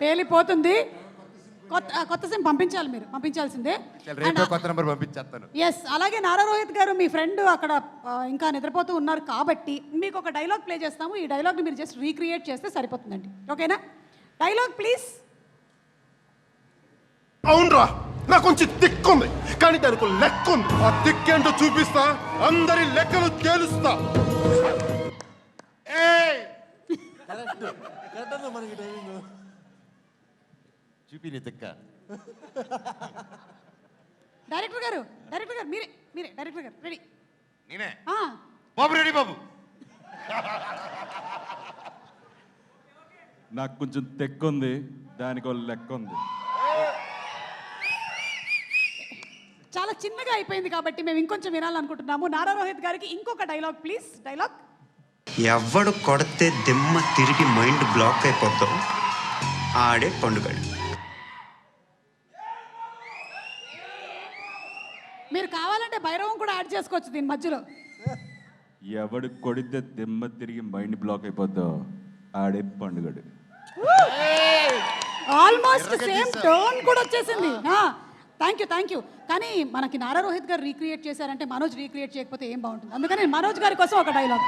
పేలిపోతుంది. కొత్త సిమ్ పంపించాలి, మీరు పంపించాల్సిందే. కొత్త నంబర్ పంపించేస్తాను. ఎస్, అలాగే నారా రోహిత్ గారు మీ ఫ్రెండ్ అక్కడ ఇంకా నిద్రపోతూ ఉన్నారు కాబట్టి మీకు ఒక డైలాగ్ ప్లే చేస్తాము. ఈ డైలాగ్ని మీరు జస్ట్ రీక్రియేట్ చేస్తే సరిపోతుందండి. ఓకేనా? Dialogue please. అవునరా, నాకు కొంచెం దిక్కుంది, కానీ దానికి లెక్క ఉంది. ఆ దిక్కేంటో చూపిస్తా, అందరి లెక్కలు తేలుస్తా. చూపి నీ దిక్క. డైరెక్టర్ గారు మీరే డైరెక్టర్ గారు రెడీ? నేనే బాబు, రెడీ బాబు. నాకు కొంచెం తెక్కుంది, దానికి లెక్క ఉంది. చాలా చిన్నగా అయిపోయింది కాబట్టి మేము ఇంకొంచెం వినాలనుకుంటున్నాము. నారా రోహిత్ గారికి ఇంకొక డైలాగ్ ప్లీజ్. డైలాగ్. ఎవడు కొడితే దిమ్మ తిరిగి మైండ్ బ్లాక్ అయిపోతాం ఆడే పండుగడు. మీరు కావాలంటే భైరవం కూడా యాడ్ చేసుకోవచ్చు దీని మధ్యలో. ఎవడు కొడితే దిమ్మ తిరిగి మైండ్ బ్లాక్ అయిపోద్దో ఆడే పండుగడు. ఆల్మోస్ట్ సేమ్ టోన్ కూడా వచ్చేసింది. Thank you. కానీ మనకి నారా రోహిత్ గారు రీక్రియేట్ చేశారంటే మనోజ్ రీక్రియేట్ చేయకపోతే ఏం బాగుంటుంది. అందుకని మనోజ్ గారి కోసం ఒక డైలాగ్.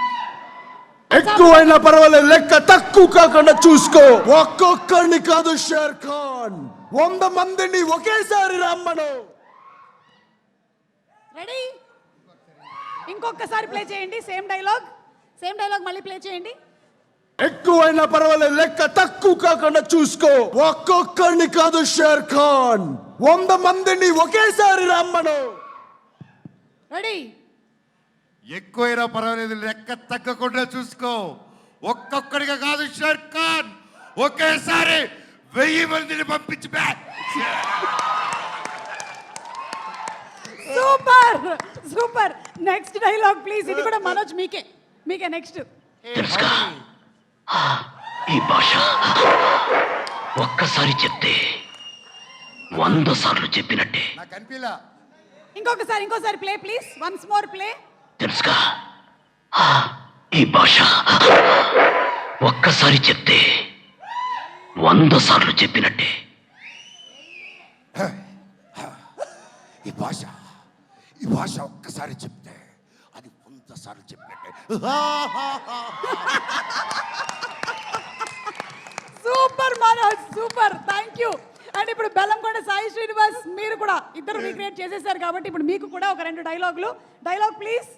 ఎక్కువైనా పర్వాలేదు, లెక్క తక్కువ కాకుండా చూసుకో. ఒక్కొక్కరిని కాదు షేర్ ఖాన్, 100 మందిని ఒకేసారి రమ్మను. రెడీ? ఇంకొకసారి ప్లే చేయండి. సేమ్ డైలాగ్ మళ్ళీ ప్లే చేయండి. ఎక్కువైనా పర్వాలేదు, లెక్క తక్కువ కాకుండా చూసుకో. ఒక్కొక్కరిని కాదు షేర్ ఖాన్, 100 మందిని ఒకేసారి రమ్మను. రెడీ? ఎక్కువైనా పర్వాలేదు, లెక్క తగ్గకుండా చూసుకో. ఒక్కొక్కడిగా కాదు షేర్ ఖాన్, ఒకేసారి 1000 మందిని పంపించి. సూపర్. Next dialogue please. ఇది కూడా మనోజ్ మీకే నెక్స్ట్. ఈ భాష ఒక్కసారి చెప్తే 100 సార్లు చెప్పినట్టే. నాకు అనిపిలా. ఇంకోసారి play please. Once more play. తెలుసుగా, ఈ భాష ఒక్కసారి చెప్తే 100 సార్లు చెప్పినట్టే. ఈ భాష ఒక్కసారి చెప్తే అది 100 సార్లు చెప్పినట్టే. Super Manoj, super. Thank you. And ఇప్పుడు బెల్లంకొండ సాయి శ్రీనివాస్ మీరు కూడా ఇద్దరు రీక్రియేట్ చేసేసారు కాబట్టి ఇప్పుడు మీకు కూడా ఒక 2 డైలాగులు. Dialogue please.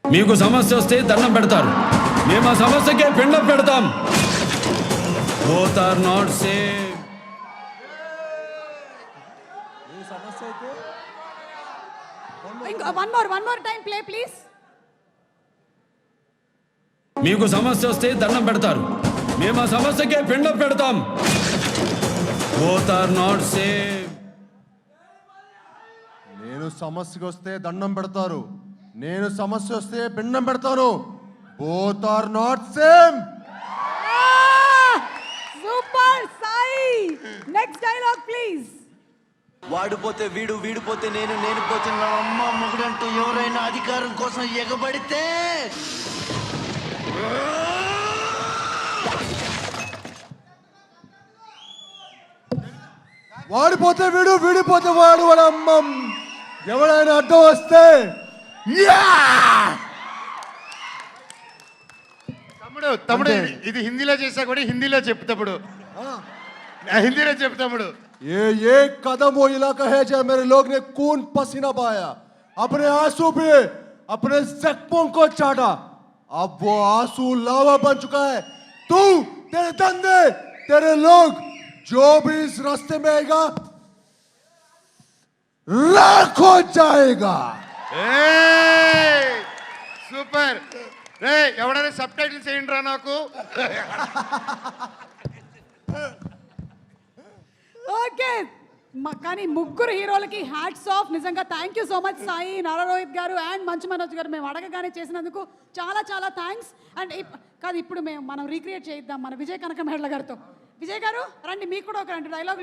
మీకు సమస్య వస్తే దండం పెడతారు, మేము ఆ సమస్యకే పిండం పెడతాం. Both are not same. One more time play please. మీకు సమస్య వస్తే దండం పెడతారు, మేము ఆ సమస్యకే పిండం పెడతాం. Both are not same. నేను సమస్యకు వస్తే దండం పెడతారు, నేను సమస్య వస్తే పిండం పెడతాను. Both are not same. Super Sai. Next dialogue please. వాడిపోతే వీడు, వీడిపోతే నేను, నేను పోతే నా అమ్మ మొగుడంటూ ఎవరైనా అధికారం కోసం ఎగబడితే వాడిపోతే వీడు, వీడిపోతే వాడు, వాడు అమ్మం ఎవరైనా అడ్డం వస్తే తమ్ముడు ఇది హిందీలో చేసా కూడా హిందీలో చెప్తాడు. ये कदम वो इलाका है जहाँ मेरे लोग ने खून पसीना बहाया, अपने आंसू पे अपने जख्मों को चाटा. अब वो आंसू लावा बन चुका है. तू, तेरे धंधे, तेरे लोग, जो भी इस रास्ते में आएगा राख हो जाएगा. సూపర్. రే ఎవడైనా సబ్ టైటిల్స్ వేయండి రా నాకు. ఓకే, కానీ ముగ్గురు హీరోలకి హ్యాట్స్ ఆఫ్. నిజంగా thank you so much Sai, Nara Rohit గారు అండ్ మంచు మనోజ్ గారు. మేము అడగగానే చేసినందుకు చాలా థ్యాంక్స్. అండ్ కాదు, ఇప్పుడు మనం రీక్రియేట్ చేయిద్దాం మన విజయ్ కనకమేళ్ల గారితో. విజయ్ గారు రండి, మీకు కూడా ఒక 2 డైలాగులు